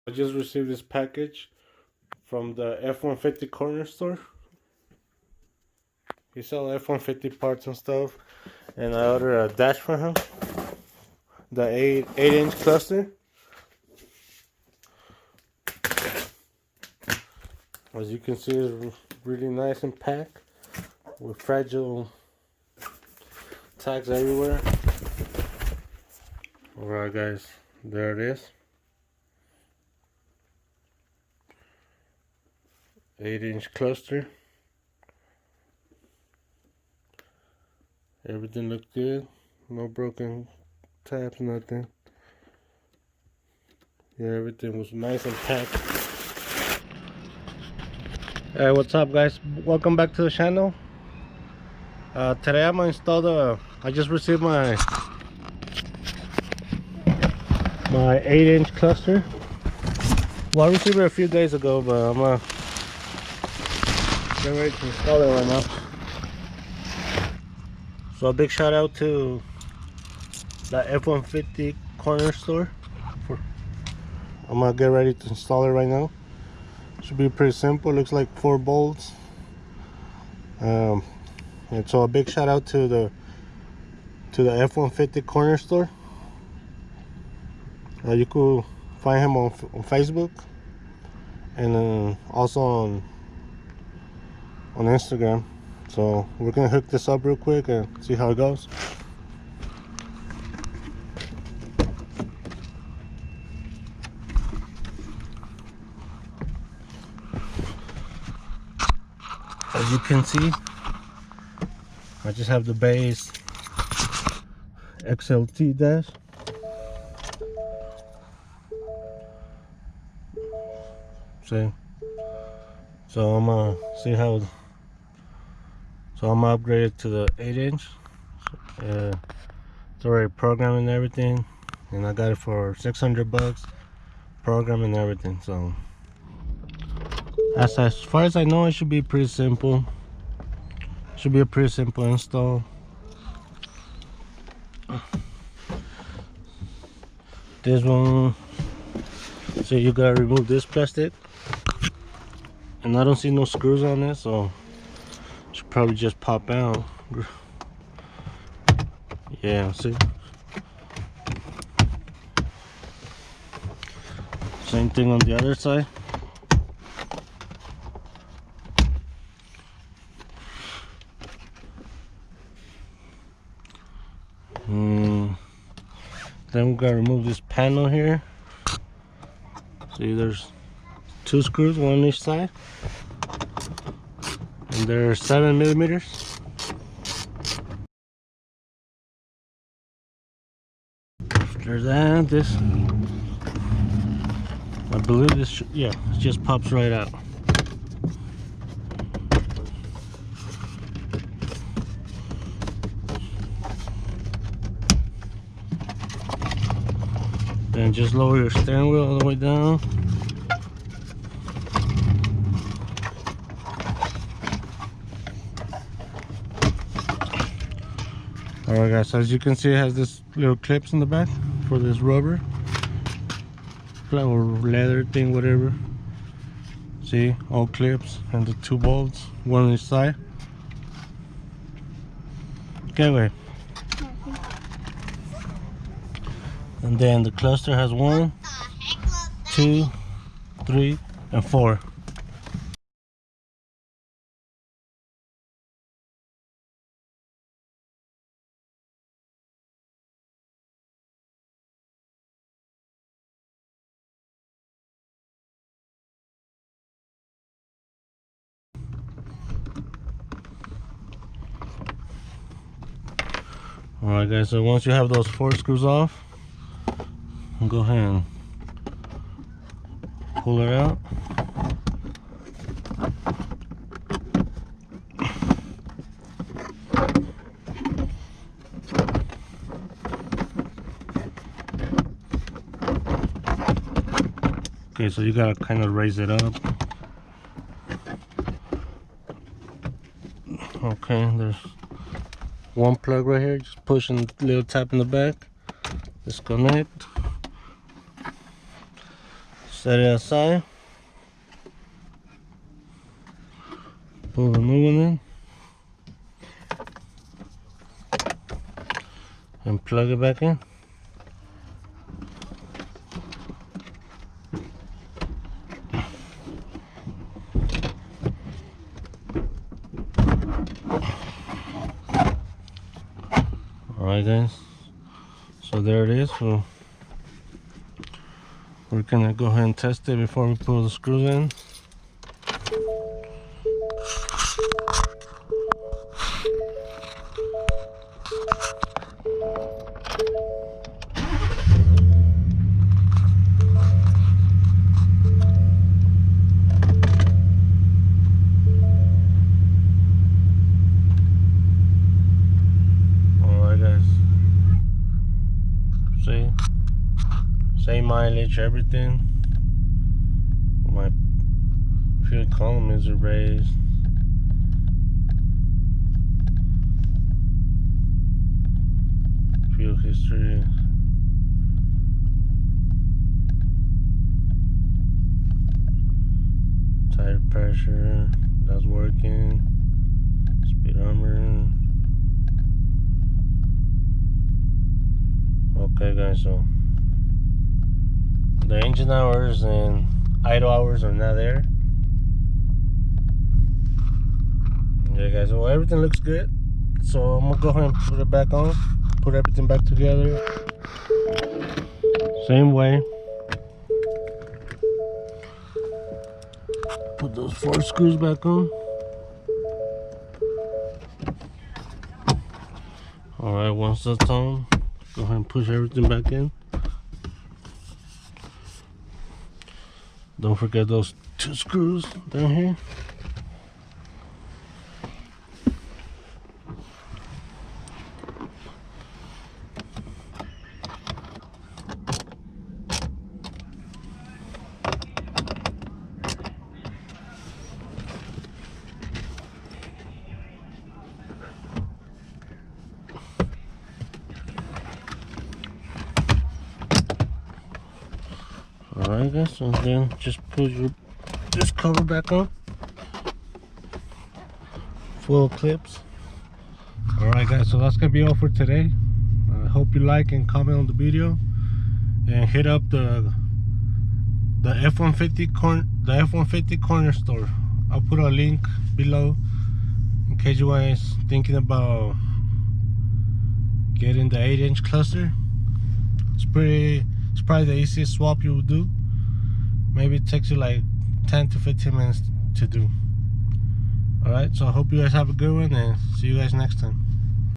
I just received this package from the F150 corner store. He sells F150 parts and stuff, and I ordered a dash for him, the 8-inch cluster. As you can see, it's really nice and packed with fragile tags everywhere. Alright guys, there it is. 8-inch cluster. Everything looked good. No broken tabs, nothing. Yeah, everything was nice and packed. Hey, what's up guys? Welcome back to the channel. Today I'm gonna install I just received my 8-inch cluster. Well, I received it a few days ago, but I'm gonna get ready to install it right now. So a big shout out to the F150 corner store. I'm gonna get ready to install it right now. Should be pretty simple. Looks like 4 bolts. And so a big shout out to the F150 corner store. You could find him on Facebook and also on Instagram. So we're gonna hook this up real quick and see how it goes. As you can see, I just have the base XLT dash. See, so I'm gonna see how. So I'm gonna upgrade it to the 8-inch. It's already programmed and everything, and I got it for $600, program and everything. So as far as I know, it should be pretty simple. Should be a pretty simple install. This one, so you gotta remove this plastic, and I don't see no screws on it, so it should probably just pop out. Yeah, see. Same thing on the other side. Then we gotta remove this panel here. See, there's 2 screws, one on each side, and they're 7 millimeters. There's that. This, I believe this. Yeah, it just pops right out. Then just lower your steering wheel all the way down. Alright guys, so as you can see, it has this little clips in the back for this rubber or leather thing, whatever. See, all clips, and the 2 bolts, one on each side. Okay, wait. And then the cluster has 1, 2, 3, and 4. Alright guys, so once you have those 4 screws off, go ahead and pull it out. Okay, so you gotta kind of raise it up. Okay, there's 1 plug right here. Just push and little tap in the back. Disconnect. Set it aside. Pull the new one in. And plug it back in. Alright guys, so there it is. So we're gonna go ahead and test it before we pull the screws in. See, same mileage, everything. My fuel column is raised. Fuel history. Tire pressure, that's working. Speedometer. Okay guys, so the engine hours and idle hours are not there. Yeah guys, so everything looks good. So I'm gonna go ahead and put it back on, put everything back together. Same way. Put those 4 screws back on. Alright, once that's on, go ahead and push everything back in. Don't forget those 2 screws down here. Alright guys, so then just put this cover back on. Full clips. Alright guys, so that's gonna be all for today. I hope you like and comment on the video, and hit up the F150 corner store. I'll put a link below in case you guys thinking about getting the 8-inch cluster. It's probably the easiest swap you will do. Maybe it takes you like 10 to 15 minutes to do. Alright, so I hope you guys have a good one, and see you guys next time.